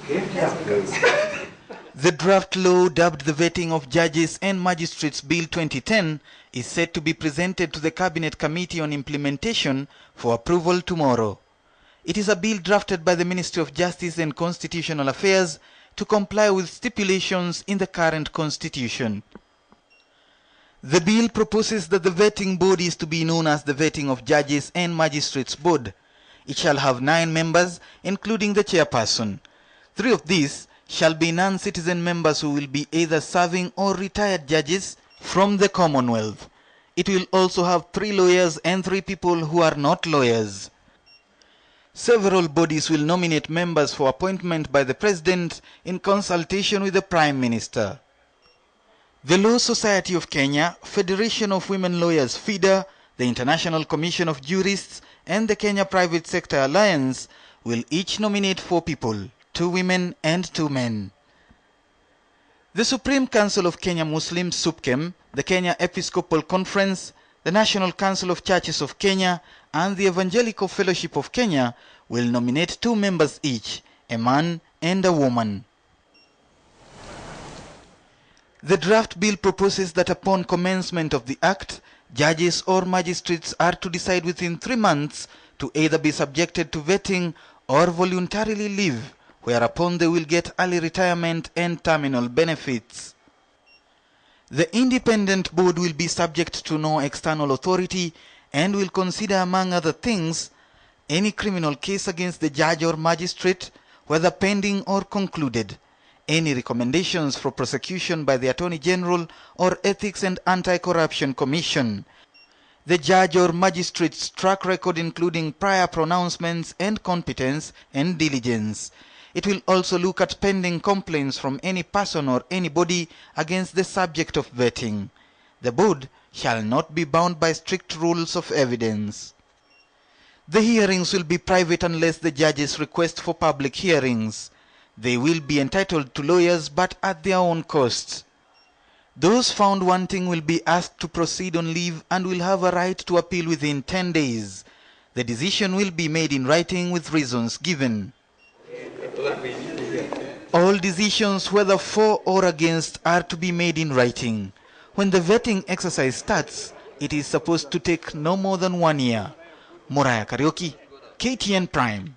The draft law, dubbed the Vetting of Judges and Magistrates Bill 2010, is set to be presented to the Cabinet Committee on Implementation for approval tomorrow. It is a bill drafted by the Ministry of Justice and Constitutional Affairs to comply with stipulations in the current constitution. The bill proposes that the vetting body is to be known as the Vetting of Judges and Magistrates Board. It shall have 9 members, including the chairperson. 3 of these shall be non-citizen members who will be either serving or retired judges from the Commonwealth. It will also have 3 lawyers and 3 people who are not lawyers. Several bodies will nominate members for appointment by the President in consultation with the Prime Minister. The Law Society of Kenya, Federation of Women Lawyers FIDA, the International Commission of Jurists, and the Kenya Private Sector Alliance will each nominate 4 people, 2 women and 2 men. The Supreme Council of Kenya Muslims SUPKEM, the Kenya Episcopal Conference, the National Council of Churches of Kenya, and the Evangelical Fellowship of Kenya will nominate 2 members each, a man and a woman. The draft bill proposes that upon commencement of the Act, judges or magistrates are to decide within 3 months to either be subjected to vetting or voluntarily leave, whereupon they will get early retirement and terminal benefits. The independent board will be subject to no external authority and will consider, among other things, any criminal case against the judge or magistrate, whether pending or concluded, any recommendations for prosecution by the Attorney General or Ethics and Anti-Corruption Commission, the judge or magistrate's track record including prior pronouncements and competence and diligence. It will also look at pending complaints from any person or anybody against the subject of vetting. The board shall not be bound by strict rules of evidence. The hearings will be private unless the judges request for public hearings. They will be entitled to lawyers but at their own cost. Those found wanting will be asked to proceed on leave and will have a right to appeal within 10 days. The decision will be made in writing with reasons given. All decisions, whether for or against, are to be made in writing. When the vetting exercise starts, it is supposed to take no more than 1 year. Moraya Karaoke, KTN Prime.